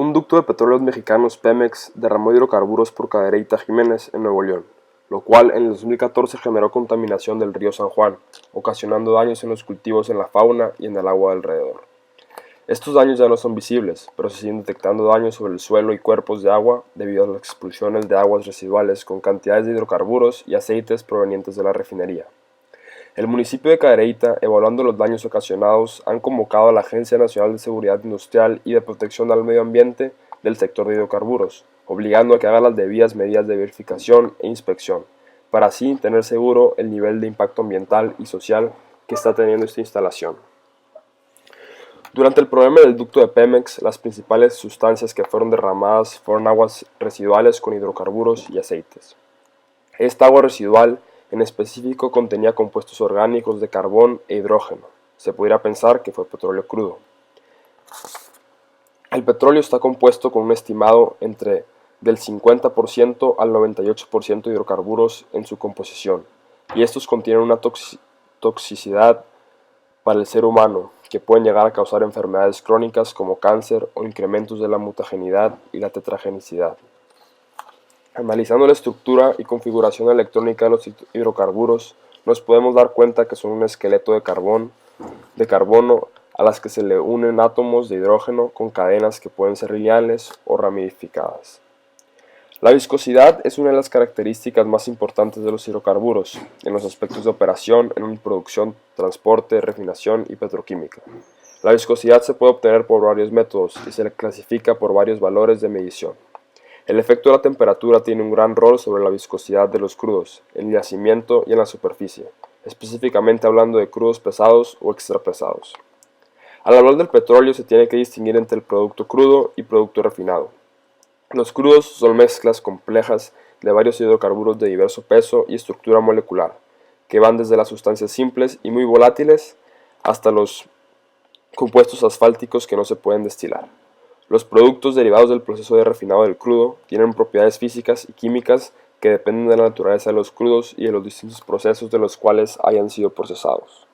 Un ducto de Petróleos Mexicanos Pemex derramó hidrocarburos por Cadereyta Jiménez en Nuevo León, lo cual en el 2014 generó contaminación del río San Juan, ocasionando daños en los cultivos, en la fauna y en el agua alrededor. Estos daños ya no son visibles, pero se siguen detectando daños sobre el suelo y cuerpos de agua debido a las expulsiones de aguas residuales con cantidades de hidrocarburos y aceites provenientes de la refinería. El municipio de Cadereyta, evaluando los daños ocasionados, han convocado a la Agencia Nacional de Seguridad Industrial y de Protección al Medio Ambiente del sector de hidrocarburos, obligando a que haga las debidas medidas de verificación e inspección, para así tener seguro el nivel de impacto ambiental y social que está teniendo esta instalación. Durante el problema del ducto de Pemex, las principales sustancias que fueron derramadas fueron aguas residuales con hidrocarburos y aceites. Esta agua residual en específico contenía compuestos orgánicos de carbón e hidrógeno. Se pudiera pensar que fue petróleo crudo. El petróleo está compuesto con un estimado entre del 50% al 98% de hidrocarburos en su composición, y estos contienen una toxicidad para el ser humano que pueden llegar a causar enfermedades crónicas como cáncer o incrementos de la mutagenidad y la tetragenicidad. Analizando la estructura y configuración electrónica de los hidrocarburos, nos podemos dar cuenta que son un esqueleto de carbono a las que se le unen átomos de hidrógeno con cadenas que pueden ser lineales o ramificadas. La viscosidad es una de las características más importantes de los hidrocarburos en los aspectos de operación en producción, transporte, refinación y petroquímica. La viscosidad se puede obtener por varios métodos y se le clasifica por varios valores de medición. El efecto de la temperatura tiene un gran rol sobre la viscosidad de los crudos, en el yacimiento y en la superficie, específicamente hablando de crudos pesados o extrapesados. Al hablar del petróleo se tiene que distinguir entre el producto crudo y producto refinado. Los crudos son mezclas complejas de varios hidrocarburos de diverso peso y estructura molecular, que van desde las sustancias simples y muy volátiles hasta los compuestos asfálticos que no se pueden destilar. Los productos derivados del proceso de refinado del crudo tienen propiedades físicas y químicas que dependen de la naturaleza de los crudos y de los distintos procesos de los cuales hayan sido procesados.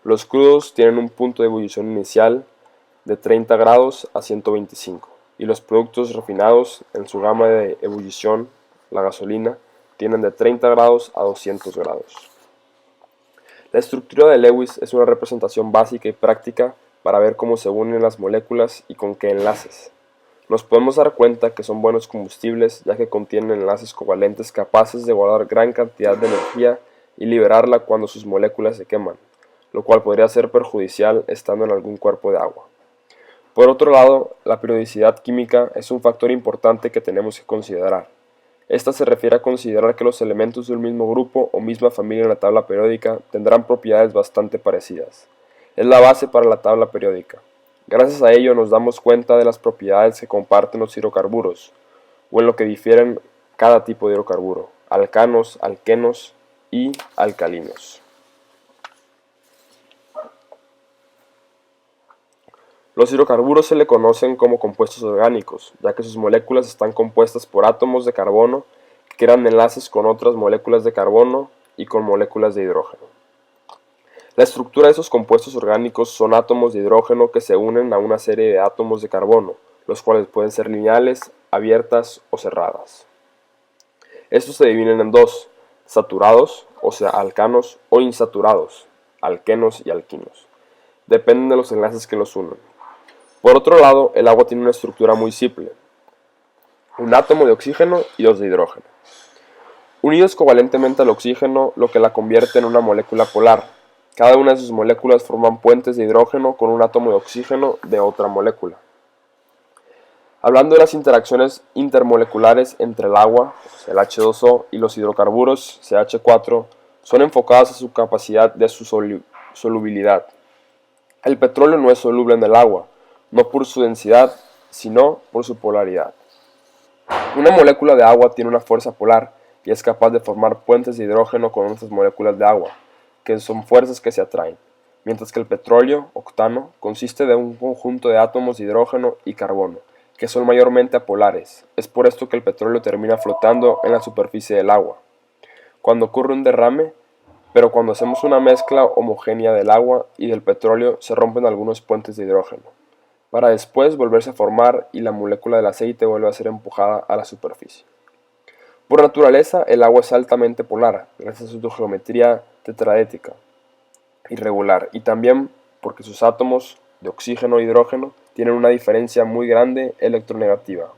Los crudos tienen un punto de ebullición inicial de 30 grados a 125 y los productos refinados en su gama de ebullición, la gasolina, tienen de 30 grados a 200 grados. La estructura de Lewis es una representación básica y práctica para ver cómo se unen las moléculas y con qué enlaces. Nos podemos dar cuenta que son buenos combustibles ya que contienen enlaces covalentes capaces de guardar gran cantidad de energía y liberarla cuando sus moléculas se queman, lo cual podría ser perjudicial estando en algún cuerpo de agua. Por otro lado, la periodicidad química es un factor importante que tenemos que considerar. Esta se refiere a considerar que los elementos de un mismo grupo o misma familia en la tabla periódica tendrán propiedades bastante parecidas. Es la base para la tabla periódica. Gracias a ello nos damos cuenta de las propiedades que comparten los hidrocarburos, o en lo que difieren cada tipo de hidrocarburo, alcanos, alquenos y alcalinos. Los hidrocarburos se le conocen como compuestos orgánicos, ya que sus moléculas están compuestas por átomos de carbono que crean enlaces con otras moléculas de carbono y con moléculas de hidrógeno. La estructura de esos compuestos orgánicos son átomos de hidrógeno que se unen a una serie de átomos de carbono, los cuales pueden ser lineales, abiertas o cerradas. Estos se dividen en dos: saturados, o sea alcanos, o insaturados, alquenos y alquinos. Dependen de los enlaces que los unen. Por otro lado, el agua tiene una estructura muy simple: un átomo de oxígeno y dos de hidrógeno, unidos covalentemente al oxígeno, lo que la convierte en una molécula polar. Cada una de sus moléculas forman puentes de hidrógeno con un átomo de oxígeno de otra molécula. Hablando de las interacciones intermoleculares entre el agua, el H2O, y los hidrocarburos, CH4, son enfocadas a su capacidad de su solubilidad. El petróleo no es soluble en el agua, no por su densidad, sino por su polaridad. Una molécula de agua tiene una fuerza polar y es capaz de formar puentes de hidrógeno con otras moléculas de agua, que son fuerzas que se atraen, mientras que el petróleo, octano, consiste de un conjunto de átomos de hidrógeno y carbono, que son mayormente apolares. Es por esto que el petróleo termina flotando en la superficie del agua cuando ocurre un derrame, pero cuando hacemos una mezcla homogénea del agua y del petróleo se rompen algunos puentes de hidrógeno. para después volverse a formar y la molécula del aceite vuelve a ser empujada a la superficie. Por naturaleza, el agua es altamente polar, gracias a su geometría tetraédrica irregular, y también porque sus átomos de oxígeno e hidrógeno tienen una diferencia muy grande electronegativa.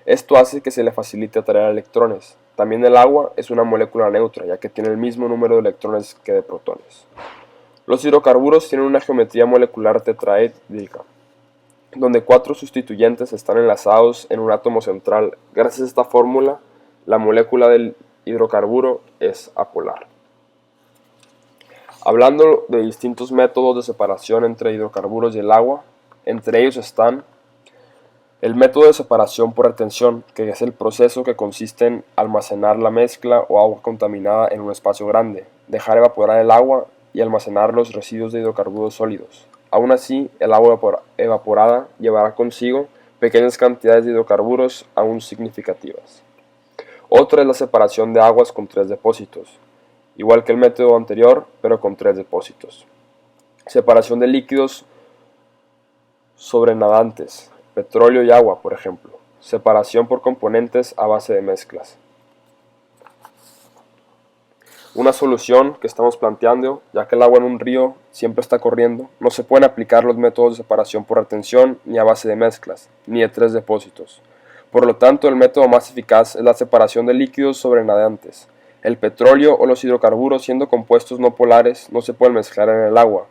Esto hace que se le facilite atraer electrones. También el agua es una molécula neutra, ya que tiene el mismo número de electrones que de protones. Los hidrocarburos tienen una geometría molecular tetraédrica, donde 4 sustituyentes están enlazados en un átomo central. Gracias a esta fórmula, la molécula del hidrocarburo es apolar. Hablando de distintos métodos de separación entre hidrocarburos y el agua, entre ellos están el método de separación por retención, que es el proceso que consiste en almacenar la mezcla o agua contaminada en un espacio grande, dejar evaporar el agua y almacenar los residuos de hidrocarburos sólidos. Aún así, el agua evaporada llevará consigo pequeñas cantidades de hidrocarburos aún significativas. Otra es la separación de aguas con 3 depósitos, igual que el método anterior, pero con 3 depósitos. Separación de líquidos sobrenadantes, petróleo y agua, por ejemplo. Separación por componentes a base de mezclas. Una solución que estamos planteando, ya que el agua en un río siempre está corriendo, no se pueden aplicar los métodos de separación por retención ni a base de mezclas, ni de 3 depósitos. Por lo tanto, el método más eficaz es la separación de líquidos sobrenadantes. El petróleo o los hidrocarburos, siendo compuestos no polares, no se pueden mezclar en el agua,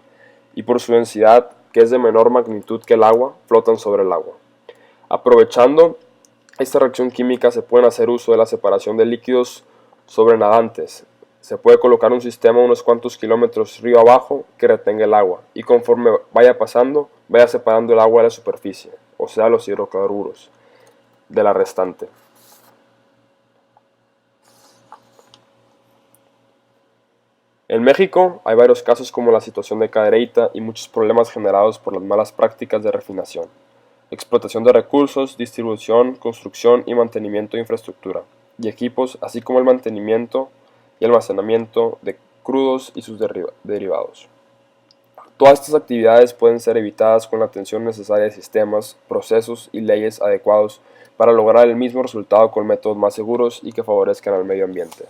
y por su densidad, que es de menor magnitud que el agua, flotan sobre el agua. Aprovechando esta reacción química se puede hacer uso de la separación de líquidos sobrenadantes. Se puede colocar un sistema unos cuantos kilómetros río abajo que retenga el agua y conforme vaya pasando, vaya separando el agua de la superficie, o sea los hidrocarburos, de la restante. En México hay varios casos como la situación de Cadereyta y muchos problemas generados por las malas prácticas de refinación, explotación de recursos, distribución, construcción y mantenimiento de infraestructura y equipos, así como el mantenimiento y almacenamiento de crudos y sus derivados. Todas estas actividades pueden ser evitadas con la atención necesaria de sistemas, procesos y leyes adecuados para lograr el mismo resultado con métodos más seguros y que favorezcan al medio ambiente.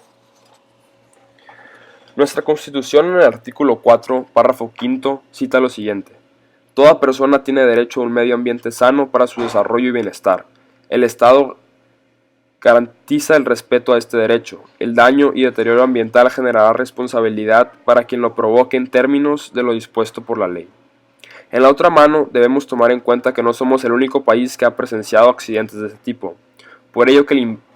Nuestra Constitución en el artículo 4, párrafo 5, cita lo siguiente: toda persona tiene derecho a un medio ambiente sano para su desarrollo y bienestar. El Estado garantiza el respeto a este derecho. El daño y deterioro ambiental generará responsabilidad para quien lo provoque en términos de lo dispuesto por la ley. En la otra mano, debemos tomar en cuenta que no somos el único país que ha presenciado accidentes de este tipo. Por ello que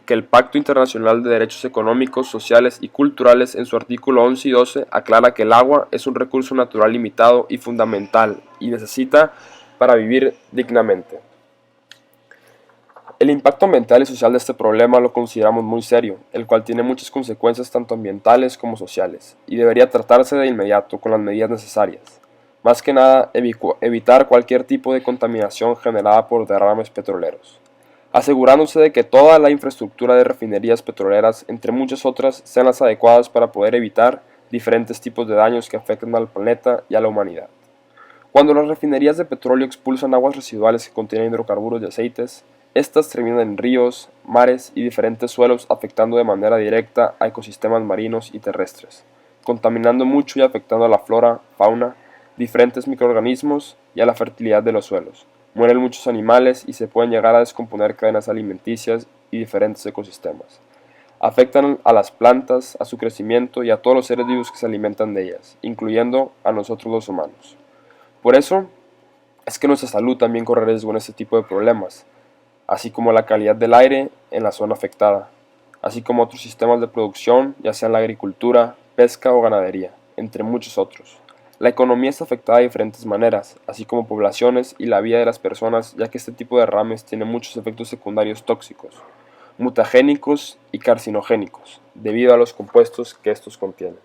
el Pacto Internacional de Derechos Económicos, Sociales y Culturales en su artículo 11 y 12 aclara que el agua es un recurso natural limitado y fundamental y necesita para vivir dignamente. El impacto ambiental y social de este problema lo consideramos muy serio, el cual tiene muchas consecuencias tanto ambientales como sociales, y debería tratarse de inmediato con las medidas necesarias. Más que nada, evitar cualquier tipo de contaminación generada por derrames petroleros, asegurándose de que toda la infraestructura de refinerías petroleras, entre muchas otras, sean las adecuadas para poder evitar diferentes tipos de daños que afecten al planeta y a la humanidad. Cuando las refinerías de petróleo expulsan aguas residuales que contienen hidrocarburos y aceites, estas terminan en ríos, mares y diferentes suelos, afectando de manera directa a ecosistemas marinos y terrestres, contaminando mucho y afectando a la flora, fauna, diferentes microorganismos y a la fertilidad de los suelos. Mueren muchos animales y se pueden llegar a descomponer cadenas alimenticias y diferentes ecosistemas. Afectan a las plantas, a su crecimiento y a todos los seres vivos que se alimentan de ellas, incluyendo a nosotros los humanos. Por eso es que nuestra salud también corre riesgo en este tipo de problemas, así como la calidad del aire en la zona afectada, así como otros sistemas de producción, ya sea en la agricultura, pesca o ganadería, entre muchos otros. La economía está afectada de diferentes maneras, así como poblaciones y la vida de las personas, ya que este tipo de derrames tiene muchos efectos secundarios tóxicos, mutagénicos y carcinogénicos, debido a los compuestos que estos contienen.